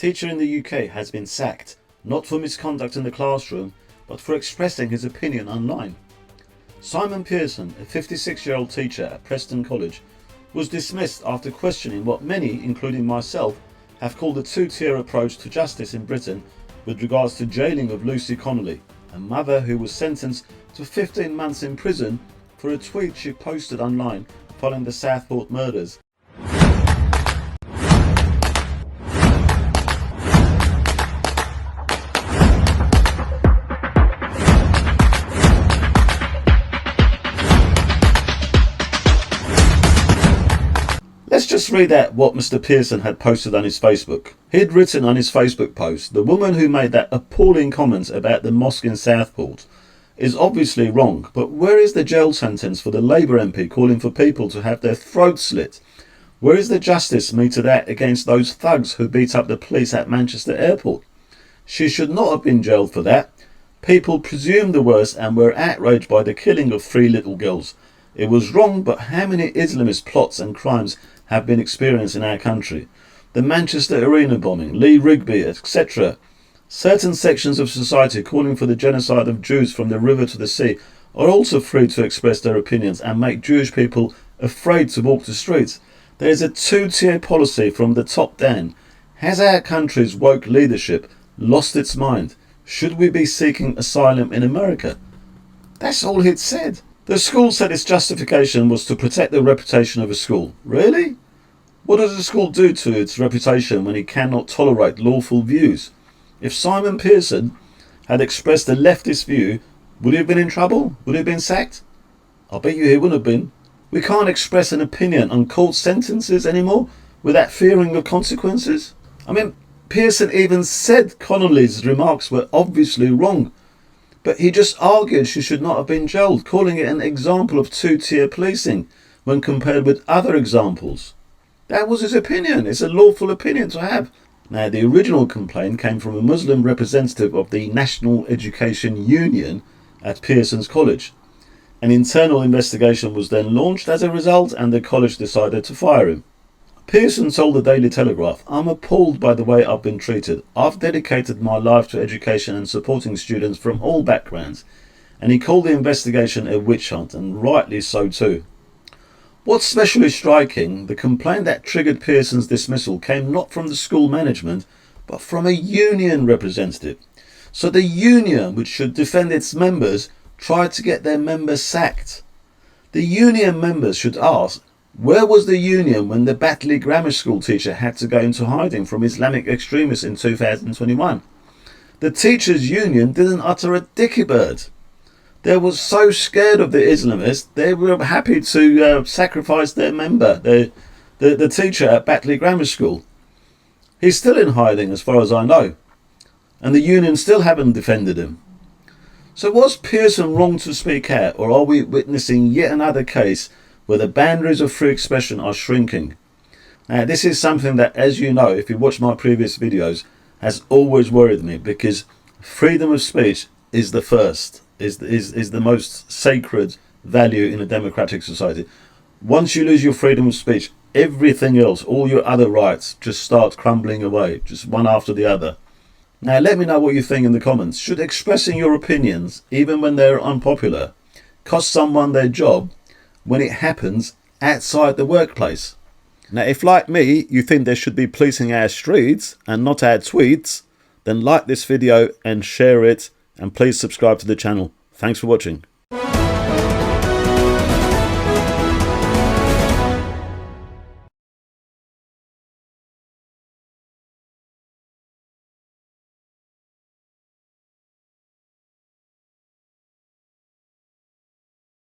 teacher in the UK has been sacked, not for misconduct in the classroom, but for expressing his opinion online. Simon Pearson, a 56-year-old teacher at Preston College, was dismissed after questioning what many, including myself, have called a two-tier approach to justice in Britain with regards to jailing of Lucy Connolly, a mother who was sentenced to 15 months in prison for a tweet she posted online following the Southport murders. Let's just read out what Mr. Pearson had posted on his Facebook. He'd written on his Facebook post, "The woman who made that appalling comment about the mosque in Southport is obviously wrong, but where is the jail sentence for the Labour MP calling for people to have their throats slit? Where is the justice meted out against those thugs who beat up the police at Manchester Airport? She should not have been jailed for that. People presumed the worst and were outraged by the killing of 3 little girls. It was wrong, but how many Islamist plots and crimes have been experienced in our country? The Manchester Arena bombing, Lee Rigby, etc. Certain sections of society calling for the genocide of Jews from the river to the sea are also free to express their opinions and make Jewish people afraid to walk the streets. There is a two-tier policy from the top down. Has our country's woke leadership lost its mind? Should we be seeking asylum in America?" That's all he'd said. The school said its justification was to protect the reputation of a school. Really? What does a school do to its reputation when it cannot tolerate lawful views? If Simon Pearson had expressed a leftist view, would he have been in trouble? Would he have been sacked? I bet you he wouldn't have been. We can't express an opinion on court sentences anymore without fearing of consequences. I mean, Pearson even said Connolly's remarks were obviously wrong, but he just argued she should not have been jailed, calling it an example of two-tier policing when compared with other examples. That was his opinion. It's a lawful opinion to have. Now, the original complaint came from a Muslim representative of the National Education Union at Pearson's College. An internal investigation was then launched as a result, and the college decided to fire him. Pearson told the Daily Telegraph, "I'm appalled by the way I've been treated. I've dedicated my life to education and supporting students from all backgrounds." And he called the investigation a witch hunt, and rightly so too. What's especially striking, the complaint that triggered Pearson's dismissal came not from the school management, but from a union representative. So the union, which should defend its members, tried to get their members sacked. The union members should ask, where was the union when the Batley Grammar School teacher had to go into hiding from Islamic extremists in 2021? The teachers' union didn't utter a dicky bird. They were so scared of the Islamists, they were happy to sacrifice their member, the teacher at Batley Grammar School. He's still in hiding as far as I know, and the union still haven't defended him. So was Pearson wrong to speak out, or are we witnessing yet another case where the boundaries of free expression are shrinking? Now, this is something that, as you know, if you watch my previous videos, has always worried me, because freedom of speech is the first, is the most sacred value in a democratic society. Once you lose your freedom of speech, everything else, all your other rights, just start crumbling away, just one after the other. Now, let me know what you think in the comments. Should expressing your opinions, even when they're unpopular, cost someone their job when it happens outside the workplace? Now, if like me, you think there should be policing our streets and not our tweets, then like this video and share it, and please subscribe to the channel. Thanks for watching.